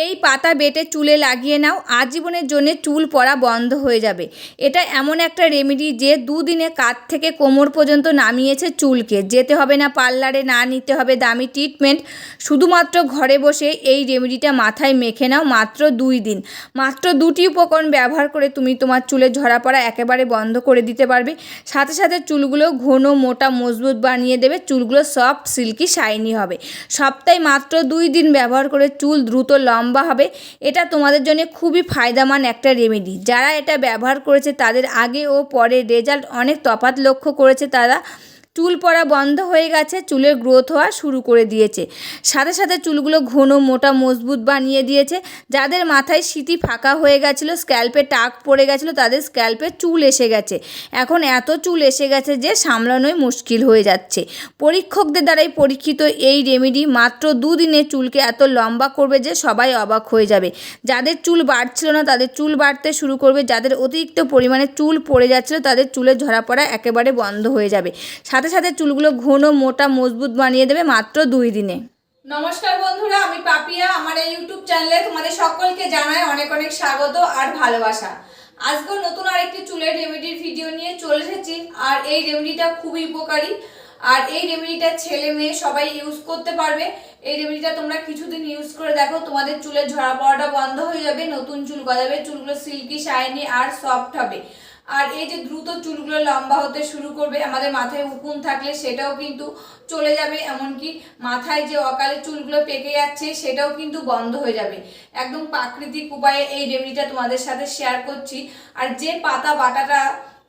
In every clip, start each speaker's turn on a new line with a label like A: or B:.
A: এই পাতা বেটে চুলে লাগিয়ে নাও, আজীবনের জন্য চুল পড়া বন্ধ হয়ে যাবে। এটা এমন একটা রেমেডি যে দুদিনে কাঁধ থেকে কোমর পর্যন্ত নামিয়েছে চুলকে। যেতে হবে না পার্লারে, না নিতে হবে দামি ট্রিটমেন্ট। শুধুমাত্র ঘরে বসে এই রেমেডিটা মাথায় মেখে নাও মাত্র 2 দিন। মাত্র 2টি উপকরণ ব্যবহার করে তুমি তোমার চুলের ঝরা পড়া একেবারে বন্ধ করে দিতে পারবে। সাথে সাথে চুলগুলো ঘন, মোটা, মজবুত বানিয়ে দেবে। চুলগুলো সফট, সিল্কি, শাইনি হবে। সপ্তাহে মাত্র 2 দিন ব্যবহার করে চুল দ্রুত লম্বা হবে। এটা তোমাদের জন্য খুবই ফায়দামান একটা রেমেডি। যারা এটা ব্যবহার করেছে তাদের আগে ও পরে রেজাল্ট অনেক তফাৎ লক্ষ্য করেছে। তারা চুল পড়া বন্ধ হয়ে গেছে, চুলের গ্রোথ হওয়া শুরু করে দিয়েছে। সাথে সাথে চুলগুলো ঘন, মোটা, মজবুত বানিয়ে দিয়েছে। যাদের মাথায় সিঁথি ফাঁকা হয়ে গেছিলো, স্ক্যাল্পে টাক পড়ে গেছিলো, তাদের স্ক্যাল্পে চুল এসে গেছে। এখন এত চুল এসে গেছে যে সামলানোই মুশকিল হয়ে যাচ্ছে। পরীক্ষকদের দ্বারাই পরীক্ষিত এই রেমেডি মাত্র 2 দিনে চুলকে এত লম্বা করবে যে সবাই অবাক হয়ে যাবে। যাদের চুল বাড়ছিল না তাদের চুল বাড়তে শুরু করবে। যাদের অতিরিক্ত পরিমাণে চুল পড়ে যাচ্ছিল তাদের চুলের ঝরা পড়া একেবারে বন্ধ হয়ে যাবে। সাথে সাথে চুলগুলো ঘন, মোটা, মজবুত বানিয়ে দেবে মাত্র 2 দিনে। নমস্কার বন্ধুরা, আমি পাপিয়া। আমার এই ইউটিউব চ্যানেলে তোমাদের সকলকে জানাই অনেক অনেক স্বাগত আর ভালোবাসা। আজকে নতুন আরেকটি চুলের রেমেডির ভিডিও নিয়ে চলে এসেছি। আর এই রেমেডিটা খুবই উপকারী। আর এই রেমেডিটা ছেলে মেয়ে সবাই ইউজ করতে পারবে। এই রেমেডিটা তোমরা কিছুদিন ইউজ করে দেখো, তোমাদের চুলের ঝরা পড়াটা বন্ধ হয়ে যাবে, নতুন চুল গজাবে, চুলগুলো সিল্কি, শাইনি আর সফট হবে। আর এই যে দ্রুত চুলগুলো লম্বা হতে শুরু করবে, আমাদের মাথায় উকুন থাকলে সেটাও কিন্তু চলে যাবে। এমনকি মাথায় যে অকালে চুলগুলো পেকে যাচ্ছে সেটাও কিন্তু বন্ধ হয়ে যাবে। একদম প্রাকৃতিক উপায়ে এই রেমেডিটা তোমাদের সাথে শেয়ার করছি। আর যে পাতা বাটাটা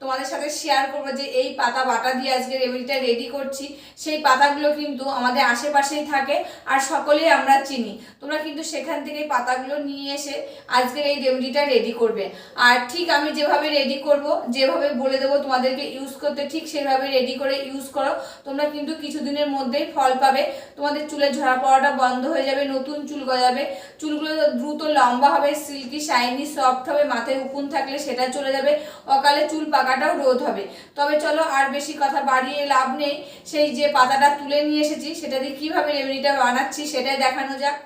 A: তোমাদের সাথে শেয়ার করবো, যে এই পাতা বাটা দিয়ে আজকে রেমেডিটা রেডি করছি, সেই পাতাগুলো কিন্তু আমাদের আশেপাশেই থাকে আর সকলেই আমরা চিনি। তোমরা কিন্তু সেখান থেকে পাতাগুলো নিয়ে এসে আজকের এই রেমেডিটা রেডি করবে। আর ঠিক আমি যেভাবে রেডি করব, যেভাবে বলে দেবো তোমাদেরকে ইউজ করতে, ঠিক সেভাবে রেডি করে ইউজ করো। তোমরা কিন্তু কিছুদিনের মধ্যেই ফল পাবে। তোমাদের চুলের ঝরা পড়াটা বন্ধ হয়ে যাবে, নতুন চুল গজাবে, চুলগুলো দ্রুত লম্বা হবে, সিল্কি, শাইনি, সফট হবে, মাথায় উকুন থাকলে সেটা চলে যাবে, অকালে চুল পাকাটাও রোধ হবে। তবে চলো আর বেশি কথা বাড়িয়ে লাভ নেই, সেই যে পাতাটা তুলে নিয়ে এসেছি সেটা দিয়ে কীভাবে রেমেডিটা বানাচ্ছি সেটাই দেখানো যাক।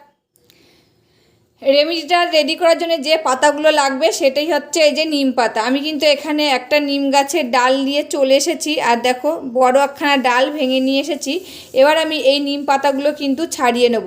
A: রেমেডিটা রেডি করার জন্য যে পাতাগুলো লাগবে সেটাই হচ্ছে এই যে নিম পাতা। আমি কিন্তু এখানে একটা নিম গাছের ডাল নিয়ে চলে এসেছি। আর দেখো বড় একখানা ডাল ভেঙে নিয়ে এসেছি। এবার আমি এই নিম পাতাগুলো কিন্তু ছাড়িয়ে নেব।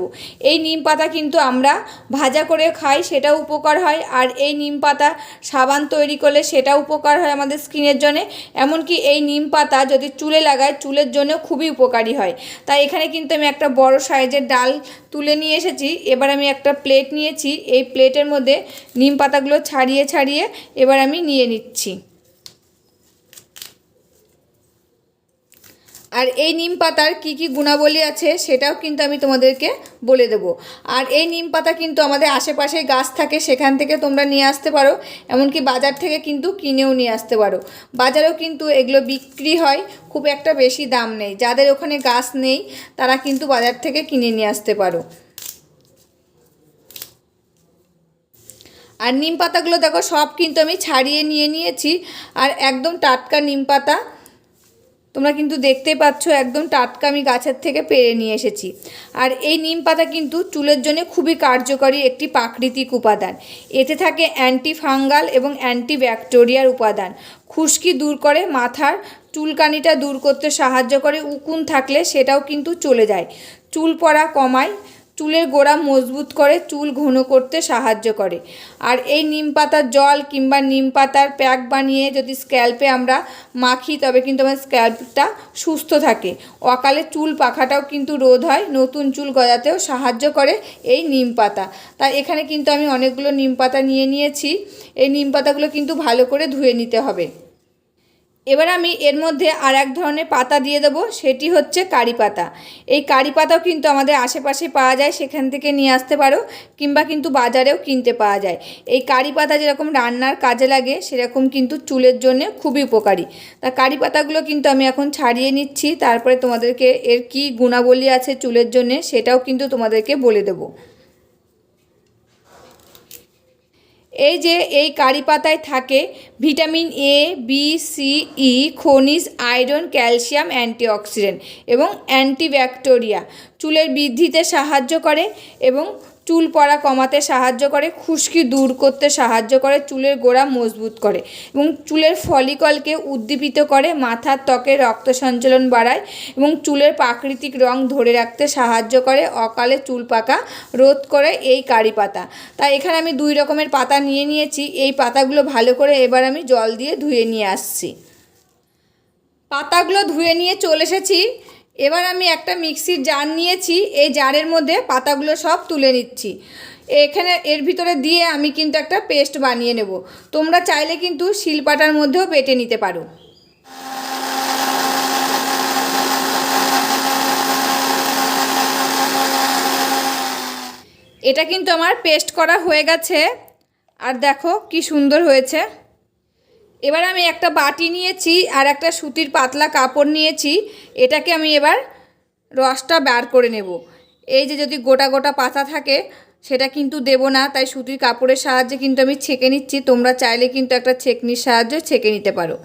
A: এই নিম পাতা কিন্তু আমরা ভাজা করে খাই, সেটাও উপকার হয়। আর এই নিম পাতা সাবান তৈরি করলে সেটাও উপকার হয় আমাদের স্কিনের জন্য। এমনকি এই নিম পাতা যদি চুলে লাগায় চুলের জন্য খুবই উপকারী হয়। তাই এখানে কিন্তু আমি একটা বড় সাইজের ডাল তুলে নিয়ে এসেছি। এবার আমি একটা প্লেট নিয়েছি, এই প্লেটের মধ্যে নিম পাতাগুলো ছাড়িয়ে ছাড়িয়ে এবার আমি নিয়ে নিচ্ছি। আর এই নিম পাতার কি কি গুণাবলী আছে সেটাও কিন্তু আমি তোমাদেরকে বলে দেব। আর এই নিম পাতা কিন্তু আমাদের আশেপাশে গাছ থাকে, সেখান থেকে তোমরা নিয়ে আসতে পারো। এমনকি বাজার থেকে কিন্তু কিনেও নিয়ে আসতে পারো। বাজারেও কিন্তু এগুলো বিক্রি হয়, খুব একটা বেশি দাম নেই। যাদের ওখানে গাছ নেই তারা কিন্তু বাজার থেকে কিনে নিয়ে আসতে পারো। আর নিম পাতাগুলো দেখো সব কিন্তু আমি ছাড়িয়ে নিয়ে নিয়েছি। আর একদম টাটকা নিম পাতা, তোমরা কিন্তু দেখতেই পাচ্ছ একদম টাটকা আমি গাছের থেকে পেড়ে নিয়ে এসেছি। আর এই নিম পাতা কিন্তু চুলের জন্য খুবই কার্যকরী একটি প্রাকৃতিক উপাদান। এতে থাকে অ্যান্টি ফাঙ্গাল এবং অ্যান্টি ব্যাকটেরিয়ার উপাদান। খুশকি দূর করে, মাথার চুলকানিটা দূর করতে সাহায্য করে, উকুন থাকলে সেটাও কিন্তু চলে যায়, চুল পড়া কমায়, চুলের গোড়া মজবুত করে, চুল ঘন করতে সাহায্য করে। আর এই নিম পাতার জল কিংবা নিম পাতার প্যাক বানিয়ে যদি স্ক্যাল্পে আমরা মাখি তবে কিন্তু আমার স্ক্যাল্পটা সুস্থ থাকে। অকালে চুল পাকাটাও কিন্তু রোধ হয়, নতুন চুল গজাতেও সাহায্য করে এই নিম পাতা। তাই এখানে কিন্তু আমি অনেকগুলো নিম পাতা নিয়ে নিয়েছি। এই নিম পাতাগুলো কিন্তু ভালো করে ধুয়ে নিতে হবে। এবার আমি এর মধ্যে আর এক ধরনের পাতা দিয়ে দেবো, সেটি হচ্ছে কারি পাতা। এই কারি পাতাও কিন্তু আমাদের আশেপাশে পাওয়া যায়, সেখান থেকে নিয়ে আসতে পারো, কিংবা কিন্তু বাজারেও কিনতে পাওয়া যায়। এই কারি পাতা যেরকম রান্নার কাজে লাগে সেরকম কিন্তু চুলের জন্য খুবই উপকারী। তা কারি পাতাগুলো কিন্তু আমি এখন ছাড়িয়ে নিচ্ছি, তারপরে তোমাদেরকে এর কি গুণাবলী আছে চুলের জন্য সেটাও কিন্তু তোমাদেরকে বলে দেবো। এই যে এই কারি পাতায় থাকে ভিটামিন এ, বি, সি, ই, খনিজ, আয়রন, ক্যালসিয়াম, অ্যান্টিঅক্সিডেন্ট এবং অ্যান্টিব্যাকটেরিয়া। চুলের বৃদ্ধিতে সাহায্য করে এবং চুল পড়া কমাতে সাহায্য করে, খুশকি দূর করতে সাহায্য করে, চুলের গোড়া মজবুত করে এবং চুলের ফলিকলকে উদ্দীপিত করে, মাথার ত্বকে রক্ত সঞ্চালন বাড়ায় এবং চুলের প্রাকৃতিক রং ধরে রাখতে সাহায্য করে, অকালে চুল পাকা রোধ করে এই কারি পাতা। তাই এখানে আমি 2 রকমের পাতা নিয়ে নিয়েছি। এই পাতাগুলো ভালো করে এবার আমি জল দিয়ে ধুয়ে নিয়ে আসছি। পাতাগুলো ধুয়ে নিয়ে চলে এসেছি। এবার আমি একটা মিক্সির জার নিয়েছি, এই জারের মধ্যে পাতাগুলো সব তুলে নিচ্ছি। এখানে এর ভিতরে দিয়ে আমি কিন্তু একটা পেস্ট বানিয়ে নেব। তোমরা চাইলে কিন্তু শিলপাটার মধ্যেও বেটে নিতে পারো। এটা কিন্তু আমার পেস্ট করা হয়ে গেছে, আর দেখো কি সুন্দর হয়েছে। এবার আমি একটা বাটি নিয়েছি আর একটা সুতির পাতলা কাপড় নিয়েছি। এটাকে আমি এবার রসটা বার করে নেব। এই যে যদি গোটা গোটা পাতা থাকে সেটা কিন্তু দেব না, তাই সুতির কাপড়ের সাহায্যে কিন্তু আমি ছেঁকে নিচ্ছি। তোমরা চাইলে কিন্তু একটা ছেঁকনির সাহায্যে ছেঁকে নিতে পারো।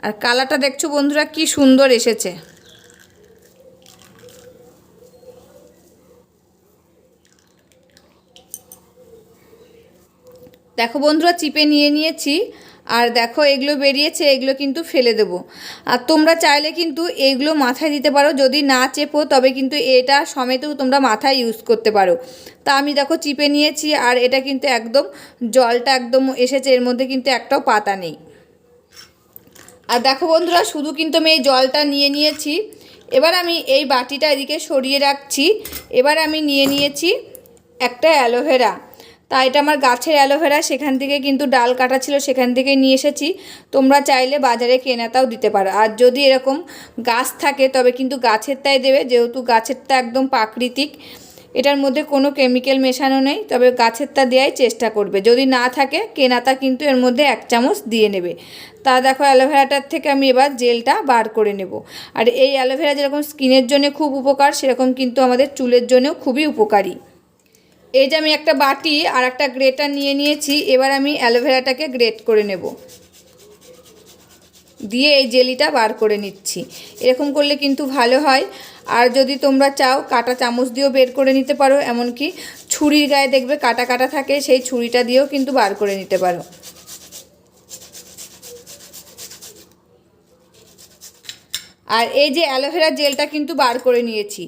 A: আর কালারটা দেখছো বন্ধুরা কি সুন্দর এসেছে। দেখো বন্ধুরা চিপে নিয়ে নিয়েছি, আর দেখো এগুলো বেরিয়েছে, এগুলো কিন্তু ফেলে দেব। আর তোমরা চাইলে কিন্তু এগুলো মাথায় দিতে পারো, যদি না চেপো তবে কিন্তু এটা সমেতেও তোমরা মাথায় ইউজ করতে পারো। তা আমি দেখো চিপে নিয়েছি, আর এটা কিন্তু একদম জলটা একদম এসেছে, এর মধ্যে কিন্তু একটাও পাতা নেই। আর দেখো বন্ধুরা শুধু কিন্তু আমি এই জলটা নিয়ে নিয়েছি। এবার আমি এই বাটিটা এদিকে সরিয়ে রাখছি। এবার আমি নিয়ে নিয়েছি একটা অ্যালোভেরা। তা এটা আমার গাছের অ্যালোভেরা, সেখান থেকে কিন্তু ডাল কাটা ছিল, সেখান থেকে নিয়ে এসেছি। তোমরা চাইলে বাজারে কেনাটাও দিতে পারো। আর যদি এরকম গাছ থাকে তবে কিন্তু গাছেরটাই দেবে, যেহেতু গাছেরটা একদম প্রাকৃতিক, এটার মধ্যে কোনো কেমিক্যাল মেশানো নেই, তবে গাছেরটা দেওয়াই চেষ্টা করবে। যদি না থাকে কেনাটা কিন্তু এর মধ্যে 1 চামচ দিয়ে নেবে। তা দেখো অ্যালোভেরাটার থেকে আমি এবার জেলটা বার করে নেব। আর এই অ্যালোভেরা যেরকম স্কিনের জন্য খুব উপকার, সেরকম কিন্তু আমাদের চুলের জন্যও খুবই উপকারী। এই যে আমি একটা বাটি আর একটা গ্রেটার নিয়ে নিয়েছি। এবার আমি অ্যালোভেরাটাকে গ্রেট করে নেব, দিয়ে এই জেলিটা বার করে নিচ্ছি। এরকম করলে কিন্তু ভালো হয়। আর যদি তোমরা চাও কাঁটা চামচ দিয়েও বের করে নিতে পারো, এমনকি ছুরির গায়ে দেখবে কাটা কাটা থাকে, সেই ছুরিটা দিয়েও কিন্তু বার করে নিতে পারো। আর এই যে অ্যালোভেরা জেলটা কিন্তু বার করে নিয়েছি।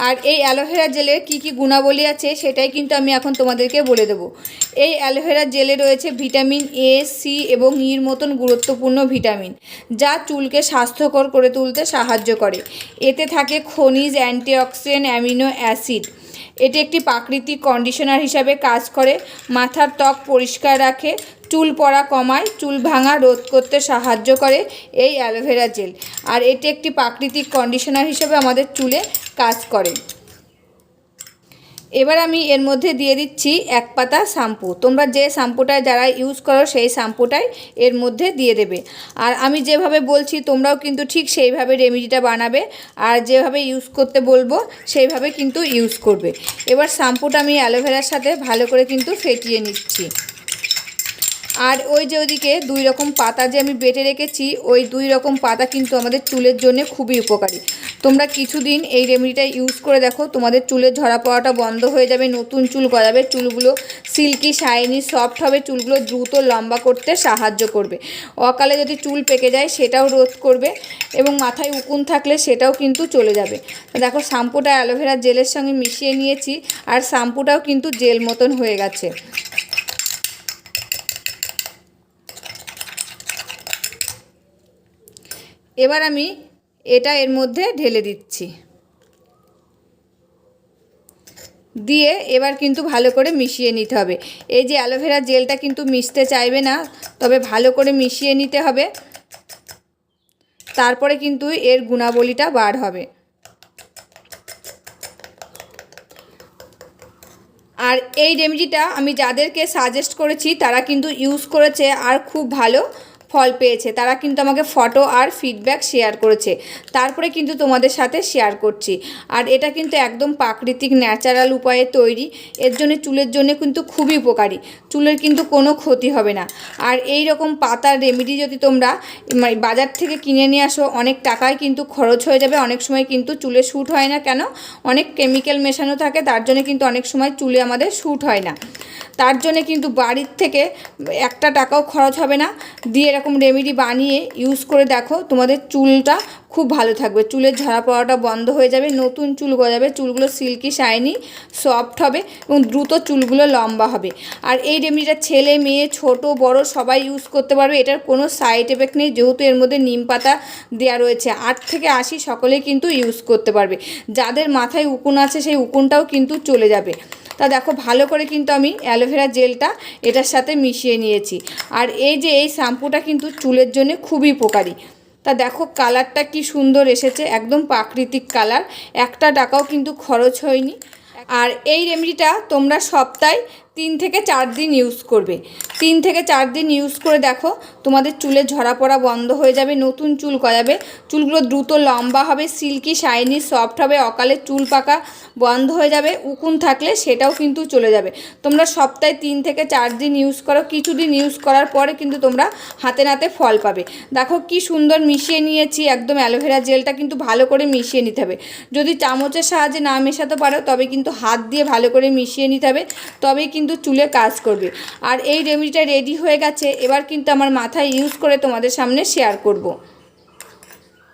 A: আর এই অ্যালোভেরা জেলের কি কি গুণাবলী আছে সেটাই কিন্তু আমি এখন তোমাদেরকে বলে দেব। এই অ্যালোভেরা জেলে রয়েছে ভিটামিন এ, সি এবং ইর মতন গুরুত্বপূর্ণ ভিটামিন, যা চুলকে স্বাস্থ্যকর করে তুলতে সাহায্য করে। এতে থাকে খনিজ, অ্যান্টিঅক্সিডেন্ট, অ্যামিনো অ্যাসিড। এটি একটি প্রাকৃতিক কন্ডিশনার হিসাবে কাজ করে, মাথার ত্বক পরিষ্কার রাখে, চুল পড়া কমায়, চুল ভাঙা রোধ করতে সাহায্য করে এই অ্যালোভেরা জেল। আর এটি একটি প্রাকৃতিক কন্ডিশনার হিসেবে আমাদের চুলে কাজ করে। এবার আমি এর মধ্যে দিয়ে দিচ্ছি 1 পাতা শ্যাম্পু। তোমরা যে শ্যাম্পুটায় যারা ইউজ করো সেই শ্যাম্পুটাই এর মধ্যে দিয়ে দেবে। আর আমি যেভাবে বলছি তোমরাও কিন্তু ঠিক সেইভাবে রেমেডিটা বানাবে, আর যেভাবে ইউজ করতে বলবো সেইভাবে কিন্তু ইউজ করবে। এবার শ্যাম্পুটা আমি অ্যালোভেরার সাথে ভালো করে কিন্তু ফেটিয়ে নিচ্ছি। আর ওই যে ওইদিকে 2 রকম পাতা যে আমি বেটে রেখেছি, ওই 2 রকম পাতা কিন্তু আমাদের চুলের জন্য খুবই উপকারী। তোমরা কিছুদিন এই রেমেডিটা ইউজ করে দেখো, তোমাদের চুলের ঝরা পড়াটা বন্ধ হয়ে যাবে, নতুন চুল গজাবে, চুলগুলো সিল্কি শাইনি সফট হবে, চুলগুলো দ্রুত লম্বা করতে সাহায্য করবে। অকালে যদি চুল পেকে যায় সেটাও রোধ করবে, এবং মাথায় উকুন থাকলে সেটাও কিন্তু চলে যাবে। দেখো শ্যাম্পুটা অ্যালোভেরা জেলের সঙ্গে মিশিয়ে নিয়েছি, আর শ্যাম্পুটাও কিন্তু জেল মতন হয়ে গেছে। এবার আমি এটা এর মধ্যে ঢেলে দিচ্ছি, দিয়ে এবার কিন্তু ভালো করে মিশিয়ে নিতে হবে। এই যে অ্যালোভেরা জেলটা কিন্তু মিশতে চাইবে না, তবে ভালো করে মিশিয়ে নিতে হবে, তারপরে কিন্তু এর গুণাবলীটা বার হবে। আর এই রেমেডিটা আমি যাদেরকে সাজেস্ট করেছি তারা কিন্তু ইউজ করেছে আর খুব ভালো ফল পেয়েছে, তারা কিন্তু আমাকে ফটো আর ফিডব্যাক শেয়ার করেছে, তারপরে কিন্তু তোমাদের সাথে শেয়ার করছি। আর এটা কিন্তু একদম প্রাকৃতিক ন্যাচারাল উপায়ে তৈরি, এর জন্য চুলের জন্য কিন্তু খুবই উপকারী, চুলের কিন্তু কোনো ক্ষতি হবে না। আর এই রকম পাতার রেমেডি যদি তোমরা বাজার থেকে কিনে নিয়ে আসো, অনেক টাকায় কিন্তু খরচ হয়ে যাবে, অনেক সময় কিন্তু চুলে শ্যুট হয় না, কেন অনেক কেমিক্যাল মেশানো থাকে, তার জন্য কিন্তু অনেক সময় চুলে আমাদের শ্যুট হয় না। তার জন্য কিন্তু বাড়ির থেকে একটা টাকাও খরচ হবে না, দিয়ে এরকম রেমেডি বানিয়ে ইউজ করে দেখো, তোমাদের চুলটা খুব ভালো থাকবে, চুলের ঝরা পড়াটা বন্ধ হয়ে যাবে, নতুন চুল গজাবে, চুলগুলো সিল্কি শাইনি সফট হবে এবং দ্রুত চুলগুলো লম্বা হবে। আর এই রেমেডিটা ছেলে মেয়ে ছোট বড় সবাই ইউজ করতে পারবে, এটার কোনো সাইড এফেক্ট নেই, যেহেতু এর মধ্যে নিম পাতা দেওয়া রয়েছে। 8 থেকে 80 সকলেই কিন্তু ইউজ করতে পারবে, যাদের মাথায় উকুন আছে সেই উকুনটাও কিন্তু চলে যাবে। তা দেখো ভালো করে কিন্তু আমি অ্যালোভেরা জেলটা এটার সাথে মিশিয়ে নিয়েছি। আর এই যে এই শ্যাম্পুটা কিন্তু চুলের জন্য খুবই উপকারী। তা দেখো কালারটা কি সুন্দর এসেছে, একদম প্রাকৃতিক কালার, একটা টাকাও কিন্তু খরচ হয়নি। আর এই রেমেডিটা তোমরা সপ্তাহে 3 থেকে 4 দিন ইউজ করবে, 3 থেকে 4 দিন ইউজ করে দেখো, তোমাদের চুলের ঝরা পড়া বন্ধ হয়ে যাবে, নতুন চুল গজাবে, চুলগুলো দ্রুত লম্বা হবে, সিল্কি শাইনি সফট হবে, অকালে চুল পাকা বন্ধ হয়ে যাবে, উকুন থাকলে সেটাও কিন্তু চলে যাবে। তোমরা সপ্তাহে 3 থেকে 4 দিন ইউজ করো, কিছুদিন ইউজ করার পরে কিন্তু তোমরা হাতে নাতে ফল পাবে। দেখো কি সুন্দর মিশিয়ে নিয়েছি, একদম অ্যালোভেরা জেলটা কিন্তু ভালো করে মিশিয়ে নিতে হবে, যদি চামচের সাহায্যে না মেশাতে পারো তবে কিন্তু হাত দিয়ে ভালো করে মিশিয়ে নিতে হবে, তবেই কিন্তু চুলে কাজ করবে। আর এই রেমেডিটা রেডি হয়ে গেছে, এবার কিন্তু আমার মাথায় ইউজ করে তোমাদের সামনে শেয়ার করব।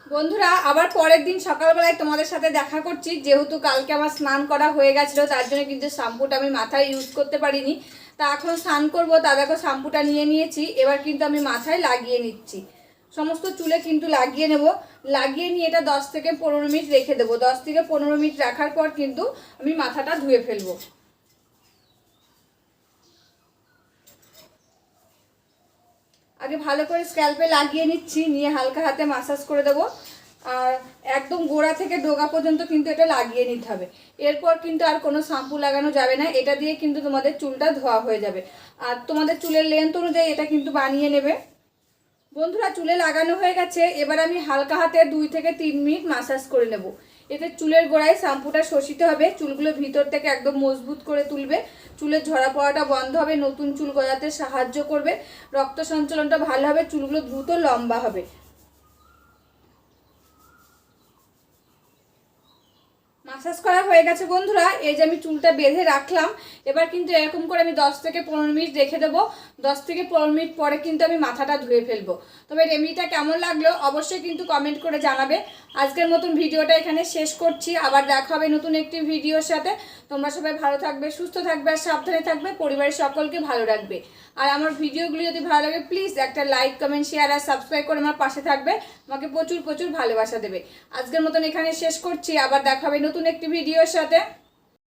A: বন্ধুরা আবার পরের দিন সকালবেলায় তোমাদের সাথে দেখা করছি, যেহেতু কালকে আমার স্নান করা হয়ে গেছিলো, তার জন্য কিন্তু শ্যাম্পুটা আমি মাথায় ইউজ করতে পারিনি। তা এখন স্নান করবো, তা দেখো শ্যাম্পুটা নিয়ে নিয়েছি, এবার কিন্তু আমি মাথায় লাগিয়ে নিচ্ছি, সমস্ত চুলে কিন্তু লাগিয়ে নেব। লাগিয়ে নিয়ে এটা 10 থেকে 15 মিনিট রেখে দেবো, 10 থেকে 15 মিনিট রাখার পর কিন্তু আমি মাথাটা ধুয়ে ফেলবো। আগে ভালো করে স্ক্যাল্পে লাগিয়ে নিচ্ছি, নিয়ে হালকা হাতে মাসাজ করে দেবো, আর একদম গোড়া থেকে ডগা পর্যন্ত কিন্তু এটা লাগিয়ে নিতে হবে। এরপর কিন্তু আর কোনো শ্যাম্পু লাগানো যাবে না, এটা দিয়ে কিন্তু তোমাদের চুলটা ধোয়া হয়ে যাবে। আর তোমাদের চুলের লেন্থ অনুযায়ী এটা কিন্তু বানিয়ে নেবে। বন্ধুরা চুলে লাগানো হয়ে গেছে, এবার আমি হালকা হাতে 2 থেকে 3 মিনিট মাসাজ করে নেব। এতে চুলের গোড়ায় শ্যাম্পুটা শোষিত হবে, চুলগুলো ভিতর থেকে একদম মজবুত করে তুলবে, চুলের ঝরা পড়াটা বন্ধ হবে, নতুন চুল গজাতে সাহায্য করবে, রক্ত সঞ্চালনটা ভালো হবে, চুলগুলো দ্রুত লম্বা হবে। মাসাজ করা হয়ে গেছে বন্ধুরা, এই যে আমি চুলটা বেঁধে রাখলাম, এবার কিন্তু এরকম করে আমি 10 থেকে 15 মিনিট রেখে দেবো। 10 থেকে 15 মিনিট পরে কিন্তু আমি মাথাটা ধুয়ে ফেলবো। তবে রেমেডিটা কেমন লাগলো অবশ্যই কিন্তু কমেন্ট করে জানাবে। আজকের মতন ভিডিওটা এখানে শেষ করছি, আবার দেখা হবে নতুন একটি ভিডিওর সাথে। তোমরা সবাই ভালো থাকবে, সুস্থ থাকবে আর সাবধানে থাকবে, পরিবারের সকলকে ভালো রাখবে। আর আমার ভিডিওগুলি যদি ভালো লাগে প্লিজ একটা লাইক কমেন্ট শেয়ার আর সাবস্ক্রাইব করে আমার পাশে থাকবে, আমাকে প্রচুর প্রচুর ভালোবাসা দেবে। আজকের মতন এখানে শেষ করছি, আবার দেখা হবে নতুন একটি ভিডিওর সাথে।